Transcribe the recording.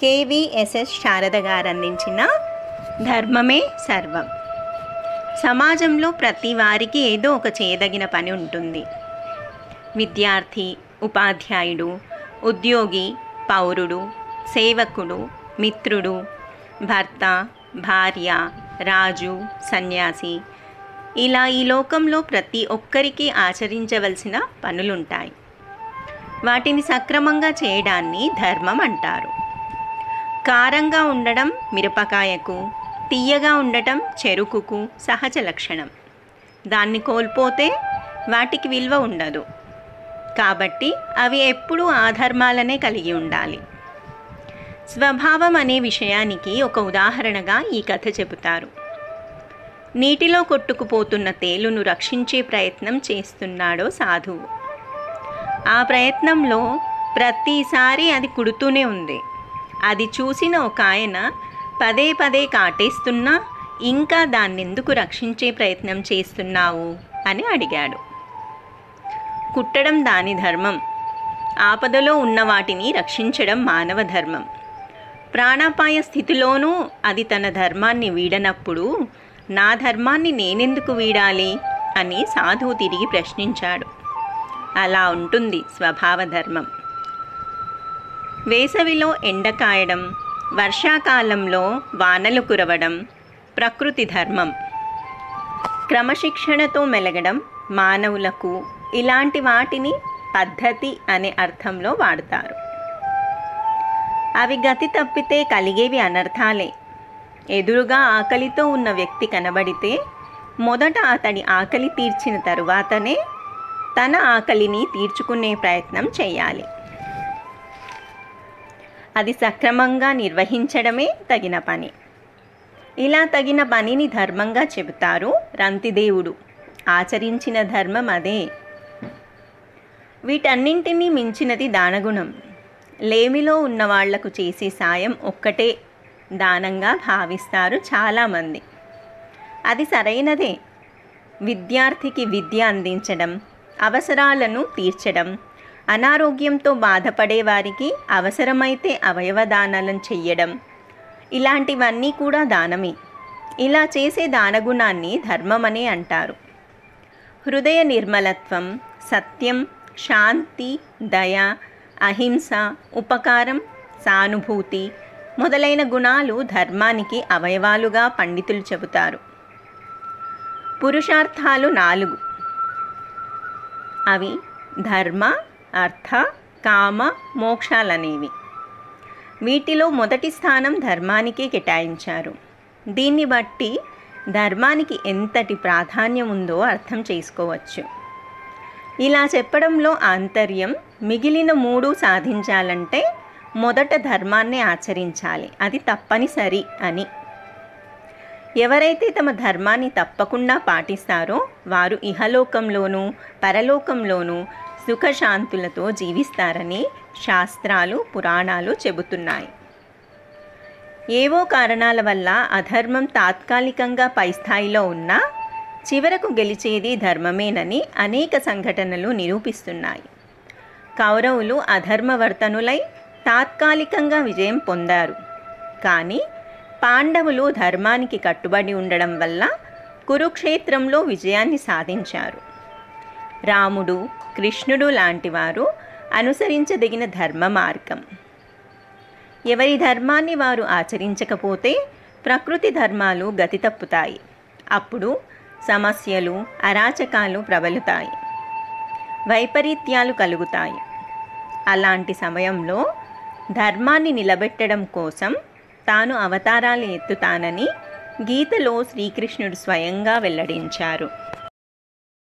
KVSS Sharada గారు అందించిన ధర్మమే సర్వం. సమాజంలో ప్రతి వారికి ఏదో ఒక చేయదగిన పని ఉంటుంది. విద్యార్థి, ఉపాధ్యాయుడు, ఉద్యోగి, పౌరుడు, సేవకుడు, మిత్రుడు, భర్త, భార్య, రాజు, సన్యాసి, ఇలా ఈ లోకంలో ప్రతి ఒక్కరికి ఆచరించవలసిన పనులుంటాయి. వాటిని సక్రమంగా చేయడాన్ని ధర్మం అంటారు. కారంగా ఉండడం మిరపకాయకు, తీయగా ఉండటం చెరుకుకు సహజ లక్షణం. దాన్ని కోల్పోతే వాటికి విలువ ఉండదు. కాబట్టి అవి ఎప్పుడూ ఆధర్మాలనే కలిగి ఉండాలి. స్వభావం అనే విషయానికి ఒక ఉదాహరణగా ఈ కథ చెబుతారు. నీటిలో కొట్టుకుపోతున్న తేలును రక్షించే ప్రయత్నం చేస్తున్నాడో సాధువు. ఆ ప్రయత్నంలో ప్రతిసారి అది కుడుతూనే ఉంది. అది చూసిన ఒక ఆయన పదే పదే కాటేస్తున్నా ఇంకా దాన్నెందుకు రక్షించే ప్రయత్నం చేస్తున్నావు అని అడిగాడు. కుట్టడం దాని ధర్మం. ఆపదలో ఉన్న వాటిని రక్షించడం మానవ ధర్మం. ప్రాణాపాయ స్థితిలోనూ అది తన ధర్మాన్ని వీడనప్పుడు నా ధర్మాన్ని నేనెందుకు వీడాలి అని సాధువు తిరిగి ప్రశ్నించాడు. అలా ఉంటుంది స్వభావ ధర్మం. వేసవిలో ఎండ కాయడం, వర్షాకాలంలో వానలు కురవడం ప్రకృతి ధర్మం. క్రమశిక్షణతో మెలగడం మానవులకు ఇలాంటి వాటిని పద్ధతి అనే అర్థంలో వాడతారు. అవి గతి తప్పితే కలిగేవి అనర్థాలే. ఎదురుగా ఆకలితో ఉన్న వ్యక్తి కనబడితే మొదట అతడి ఆకలి తీర్చిన తరువాతనే తన ఆకలిని తీర్చుకునే ప్రయత్నం చేయాలి. అది సక్రమంగా నిర్వహించడమే తగిన పని. ఇలా తగిన పనిని ధర్మంగా చెబుతారు రంతిదేవుడు. ఆచరించిన ధర్మం అదే. వీటన్నింటినీ మించినది దానగుణం. లేమిలో ఉన్న వాళ్లకు చేసే సాయం ఒక్కటే దానంగా భావిస్తారు చాలామంది. అది సరైనదే. విద్యార్థికి విద్య అందించడం, అవసరాలను తీర్చడం, అనారోగ్యంతో బాధపడే వారికి అవసరమైతే అవయవదానాలను చెయ్యడం, ఇలాంటివన్నీ కూడా దానమే. ఇలా చేసే దానగుణాన్ని ధర్మమనే అంటారు. హృదయ నిర్మలత్వం, సత్యం, శాంతి, దయ, అహింస, ఉపకారం, సానుభూతి మొదలైన గుణాలు ధర్మానికి అవయవాలుగా పండితులు చెబుతారు. పురుషార్థాలు 4. అవి ధర్మ, అర్థ, కామ, మోక్షాలనేవి. వీటిలో మొదటి స్థానం ధర్మానికే కేటాయించారు. దీన్ని బట్టి ధర్మానికి ఎంతటి ప్రాధాన్యం ఉందో అర్థం చేసుకోవచ్చు. ఇలా చెప్పడంలో ఆంతర్యం మిగిలిన 3 సాధించాలంటే మొదట ధర్మాన్ని ఆచరించాలి, అది తప్పనిసరి అని. ఎవరైతే తమ ధర్మాన్ని తప్పకుండా పాటిస్తారో వారు ఇహలోకంలోనూ పరలోకంలోనూ సుఖశాంతులతో జీవిస్తారని శాస్త్రాలు, పురాణాలు చెబుతున్నాయి. ఏవో కారణాల వల్ల అధర్మం తాత్కాలికంగా పై స్థాయిలో ఉన్నా చివరకు గెలిచేది ధర్మమేనని అనేక సంఘటనలు నిరూపిస్తున్నాయి. కౌరవులు అధర్మవర్తనులై తాత్కాలికంగా విజయం పొందారు. కానీ పాండవులు ధర్మానికి కట్టుబడి ఉండడం వల్ల కురుక్షేత్రంలో విజయాన్ని సాధించారు. రాముడు, కృష్ణుడు లాంటి వారు అనుసరించదగిన ధర్మ మార్గం. ఎవరి ధర్మాన్ని వారు ఆచరించకపోతే ప్రకృతి ధర్మాలు గతి తప్పుతాయి. అప్పుడు సమస్యలు, అరాచకాలు ప్రబలుతాయి, వైపరీత్యాలు కలుగుతాయి. అలాంటి సమయంలో ధర్మాన్ని నిలబెట్టడం కోసం తాను అవతారాలు ఎత్తుతానని గీతలో శ్రీకృష్ణుడు స్వయంగా వెల్లడించారు.